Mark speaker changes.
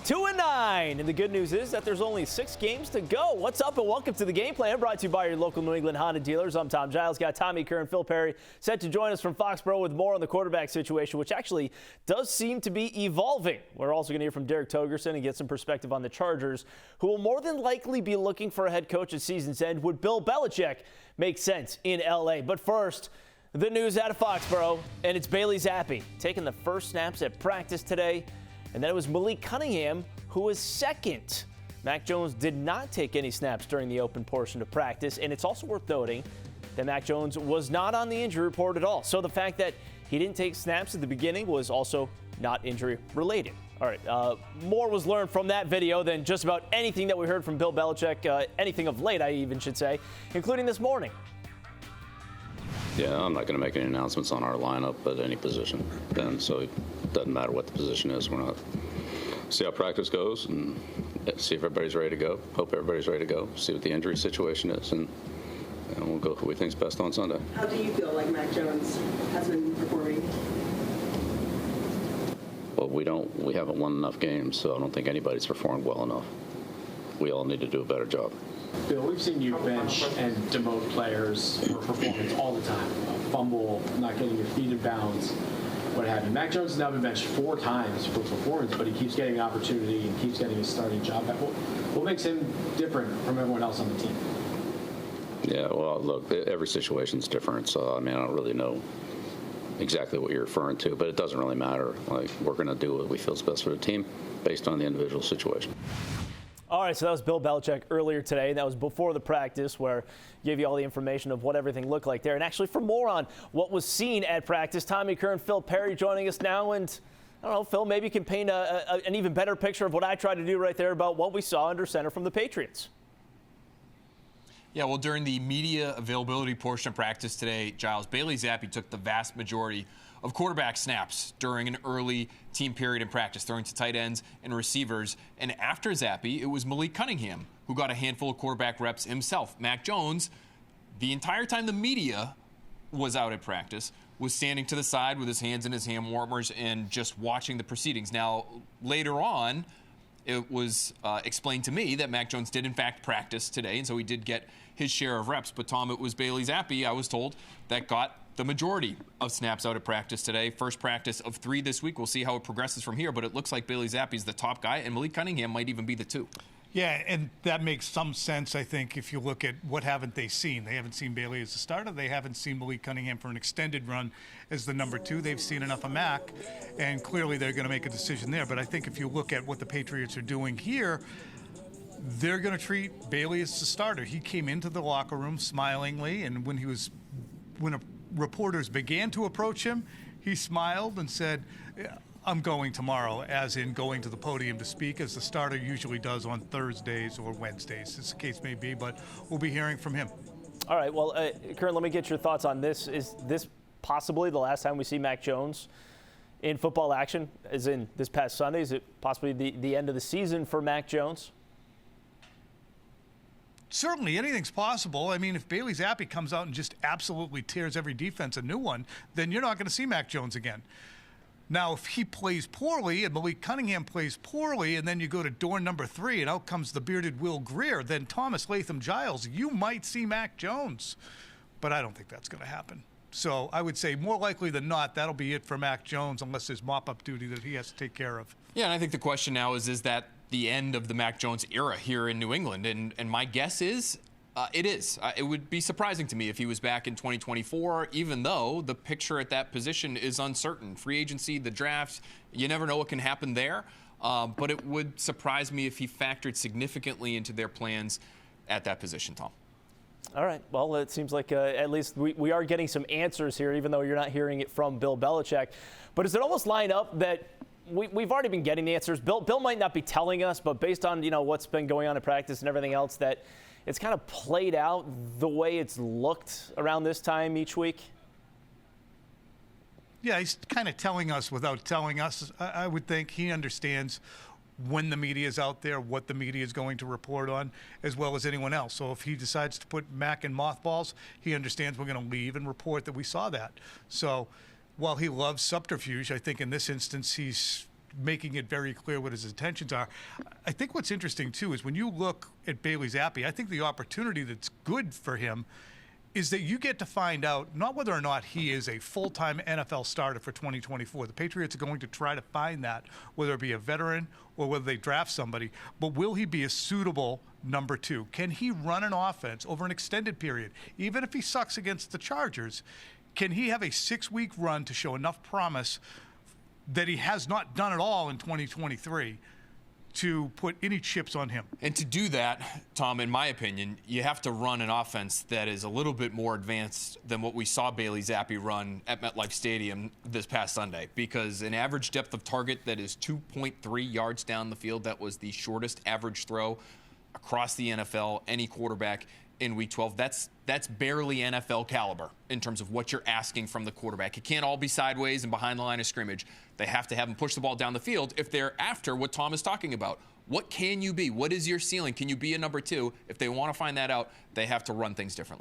Speaker 1: 2-9, and the good news is that there's only 6 games to go. What's up, and welcome to the Game Plan, brought to you by your local New England Honda dealers. I'm Tom Giles. Got Tommy, Curran, and Phil Perry set to join us from Foxborough with more on the quarterback situation, which actually does seem to be evolving. We're also going to hear from Derek Togerson and get some perspective on the Chargers, who will more than likely be looking for a head coach at season's end. Would Bill Belichick make sense in L.A.? But first, the news out of Foxborough, and it's Bailey Zappe taking the first snaps at practice today. And then it was Malik Cunningham who was second. Mac Jones did not take any snaps during the open portion of practice, and it's also worth noting that Mac Jones was not on the injury report at all. So the fact that he didn't take snaps at the beginning was also not injury related. All right, more was learned from that video than just about anything that we heard from Bill Belichick, anything of late, I even should say, including this morning.
Speaker 2: Yeah, I'm not going to make any announcements on our lineup at any position then, so it doesn't matter what the position is. We're not. See how practice goes and see if everybody's ready to go. Hope everybody's ready to go. See what the injury situation is, and we'll go who we think's best on Sunday.
Speaker 3: How do you feel like Mac Jones has been performing?
Speaker 2: Well, we haven't won enough games, so I don't think anybody's performed well enough. We all need to do a better job.
Speaker 4: Bill, we've seen you bench and demote players for performance all the time. A fumble, not getting your feet in bounds, what have you. Mac Jones has now been benched 4 times for performance, but he keeps getting an opportunity and keeps getting his starting job. What makes him different from everyone else on the team?
Speaker 2: Yeah, well, look, every situation's different, so I mean, I don't really know exactly what you're referring to, but it doesn't really matter. Like, we're going to do what we feel is best for the team based on the individual situation.
Speaker 1: All right, so that was Bill Belichick earlier today. That was before the practice where he gave you all the information of what everything looked like there. And actually, for more on what was seen at practice, Tommy, Curran, Phil Perry joining us now. And I don't know, Phil, maybe you can paint an even better picture of what I tried to do right there about what we saw under center from the Patriots.
Speaker 5: Yeah, well, during the media availability portion of practice today, Giles, Bailey Zappe took the vast majority of quarterback snaps during an early team period in practice, throwing to tight ends and receivers. And after Zappe, it was Malik Cunningham who got a handful of quarterback reps himself. Mac Jones, the entire time the media was out at practice, was standing to the side with his hands in his hand warmers and just watching the proceedings. Now, later on, it was explained to me that Mac Jones did, in fact, practice today, and so he did get his share of reps. But, Tom, it was Bailey Zappe, I was told, that got the majority of snaps out of practice today. First practice of 3 this week. We'll see how it progresses from here, but it looks like Bailey Zappe is the top guy, and Malik Cunningham might even be the 2.
Speaker 6: Yeah, and that makes some sense, I think, if you look at what haven't they seen. They haven't seen Bailey as a starter. They haven't seen Malik Cunningham for an extended run as the number 2. They've seen enough of Mac, and clearly they're going to make a decision there. But I think if you look at what the Patriots are doing here, they're going to treat Bailey as the starter. He came into the locker room smilingly, and when reporters began to approach him, he smiled and said, I'm going tomorrow, as in going to the podium to speak, as the starter usually does on Thursdays or Wednesdays, as the case may be, but we'll be hearing from him.
Speaker 1: All right, well, Curran, let me get your thoughts on this. Is this possibly the last time we see Mac Jones in football action, as in this past Sunday? Is it possibly the end of the season for Mac Jones?
Speaker 6: Certainly, anything's possible. I mean, if Bailey Zappe comes out and just absolutely tears every defense a new one, then you're not going to see Mac Jones again. Now, if he plays poorly and Malik Cunningham plays poorly, and then you go to door number 3 and out comes the bearded Will Greer, then Thomas Latham Giles, you might see Mac Jones. But I don't think that's going to happen. So I would say more likely than not, that'll be it for Mac Jones, unless there's mop-up duty that he has to take care of.
Speaker 5: Yeah, and I think the question now is that the end of the Mac Jones era here in New England? And my guess is it is. It would be surprising to me if he was back in 2024, even though the picture at that position is uncertain. Free agency, the drafts, you never know what can happen there. But it would surprise me if he factored significantly into their plans at that position, Tom.
Speaker 1: All right. Well, it seems like at least we are getting some answers here, even though you're not hearing it from Bill Belichick. But does it almost line up that we've already been getting the answers? Bill might not be telling us, but based on what's been going on in practice and everything else, that it's kind of played out the way it's looked around this time each week?
Speaker 6: Yeah, he's kind of telling us without telling us. I would think he understands when the media is out there, what the media is going to report on, as well as anyone else. So if he decides to put Mac in mothballs, he understands we're going to leave and report that we saw that. So while he loves subterfuge, I think in this instance he's making it very clear what his intentions are. I think what's interesting, too, is when you look at Bailey Zappe, I think the opportunity that's good for him is that you get to find out not whether or not he is a full-time NFL starter for 2024. The Patriots are going to try to find that, whether it be a veteran or whether they draft somebody. But will he be a suitable number 2? Can he run an offense over an extended period? Even if he sucks against the Chargers, can he have a 6-week run to show enough promise that he has not done at all in 2023 to put any chips on him?
Speaker 5: And to do that, Tom, in my opinion, you have to run an offense that is a little bit more advanced than what we saw Bailey Zappe run at MetLife Stadium this past Sunday, because an average depth of target that is 2.3 yards down the field, that was the shortest average throw across the NFL, any quarterback in Week 12. That's barely NFL caliber in terms of what you're asking from the quarterback. It can't all be sideways and behind the line of scrimmage. They have to have him push the ball down the field if they're after what Tom is talking about. What can you be? What is your ceiling? Can you be a number 2? If they want to find that out, they have to run things differently.